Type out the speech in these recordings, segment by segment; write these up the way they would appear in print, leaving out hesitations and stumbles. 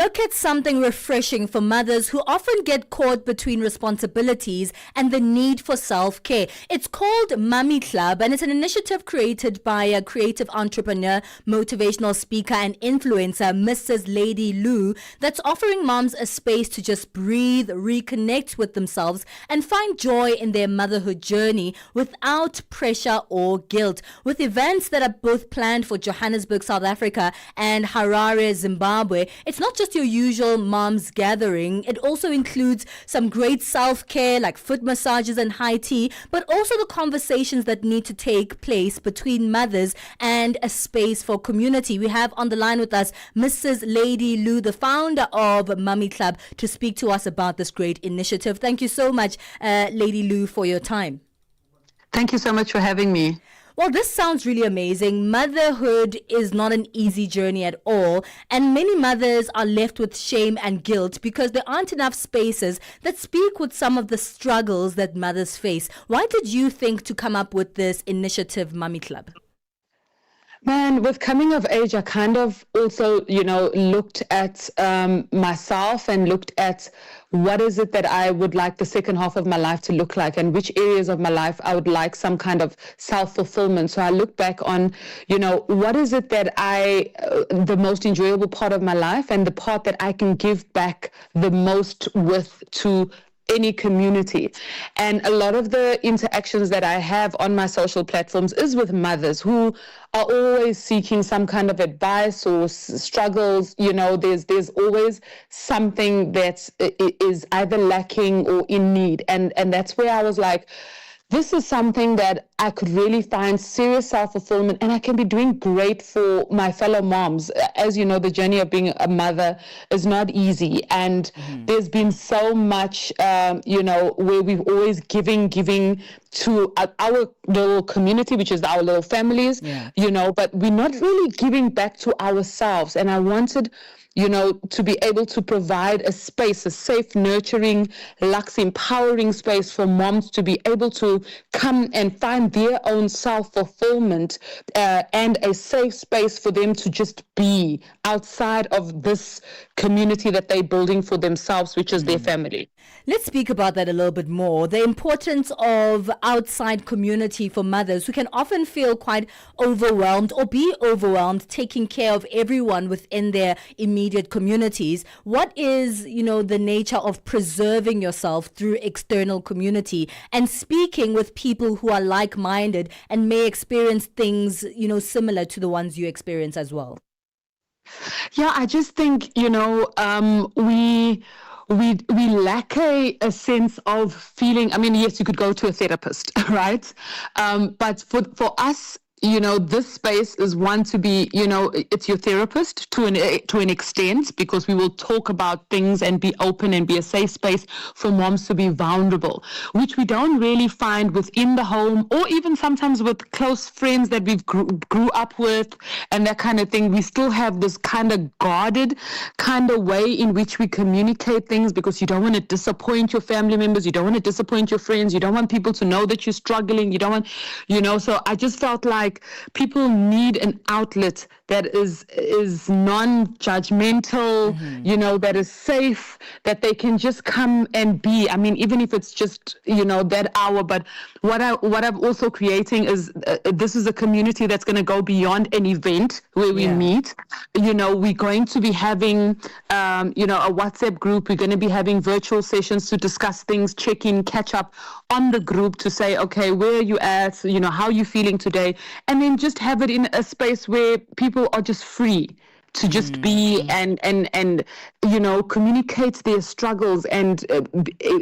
look at something refreshing for mothers who often get caught between responsibilities and the need for self-care. It's called MommyClub, and it's an initiative created by a creative entrepreneur, motivational speaker and influencer, Mrs. LadyLu, that's offering moms a space to just breathe, reconnect with themselves and find joy in their motherhood journey without pressure or guilt. With events that are both planned for Johannesburg, South Africa and Harare, Zimbabwe, it's not just your usual mom's gathering. It also includes some great self-care like foot massages and high tea, but also the conversations that need to take place between mothers and a space for community. We have on the line with us Mrs. LadyLu, the founder of MommyClub, to speak to us about this great initiative. Thank you so much, LadyLu, for your time. Thank you so much for having me. Well, this sounds really amazing. Motherhood is not an easy journey at all, and many mothers are left with shame and guilt because there aren't enough spaces that speak with some of the struggles that mothers face. Why did you think to come up with this initiative, MommyClub? Man, with coming of age, I kind of also, looked at myself and looked at what is it that I would like the second half of my life to look like and which areas of my life I would like some kind of self-fulfillment. So I look back on, what is it that the most enjoyable part of my life and the part that I can give back the most with to any community. And a lot of the interactions that I have on my social platforms is with mothers who are always seeking some kind of advice or struggles. There's always something that is either lacking or in need. And that's where I was like, this is something that I could really find serious self-fulfillment, and I can be doing great for my fellow moms. As you know, the journey of being a mother is not easy, and there's been so much, where we've always giving to our little community, which is our little families, but we're not really giving back to ourselves. And I wanted to be able to provide a space, a safe, nurturing, luxe, empowering space for moms to be able to come and find their own self-fulfillment and a safe space for them to just be outside of this community that they're building for themselves, which is their family. Let's speak about that a little bit more. The importance of outside community for mothers who can often feel quite overwhelmed or be overwhelmed taking care of everyone within their immediate communities. What is, the nature of preserving yourself through external community and speaking with people who are like-minded and may experience things, similar to the ones you experience as well? Yeah, I just think, we lack a sense of feeling. I mean, yes, you could go to a therapist, right? But for us, this space is one to be, it's your therapist to an extent, because we will talk about things and be open and be a safe space for moms to be vulnerable, which we don't really find within the home or even sometimes with close friends that we've grew up with and that kind of thing. We still have this kind of guarded kind of way in which we communicate things, because you don't want to disappoint your family members, you don't want to disappoint your friends, you don't want people to know that you're struggling, you don't want, so I just felt like people need an outlet that is non-judgmental, that is safe, that they can just come and be. I mean, even if it's just, that hour. But what I'm also creating is, this is a community that's going to go beyond an event where we meet. We're going to be having, a WhatsApp group. We're going to be having virtual sessions to discuss things, check in, catch up on the group to say, okay, where are you at? How are you feeling today? And then just have it in a space where people are just free to just be and communicate their struggles and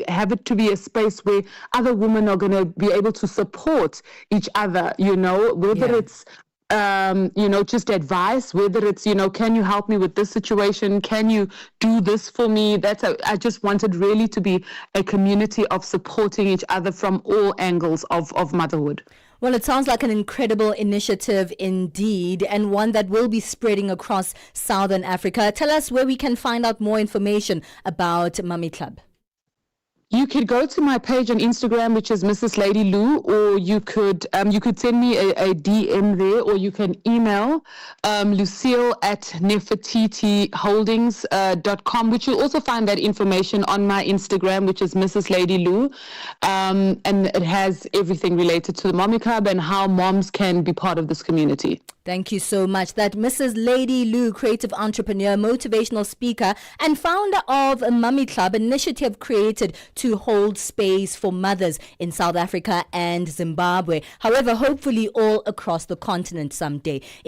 have it to be a space where other women are going to be able to support each other, whether it's just advice, whether it's, can you help me with this situation? Can you do this for me? I just wanted really to be a community of supporting each other from all angles of motherhood. Well, it sounds like an incredible initiative indeed, and one that will be spreading across Southern Africa. Tell us where we can find out more information about MommyClub. You could go to my page on Instagram, which is Mrs. LadyLu, or you could send me a DM there, or you can email Lucille at nefertitiholdings.com, which you'll also find that information on my Instagram, which is Mrs. LadyLu, and it has everything related to the MommyClub and how moms can be part of this community. Thank you so much. That Mrs. LadyLu, creative entrepreneur, motivational speaker, and founder of MommyClub, an initiative created to hold space for mothers in South Africa and Zimbabwe. However, hopefully all across the continent someday.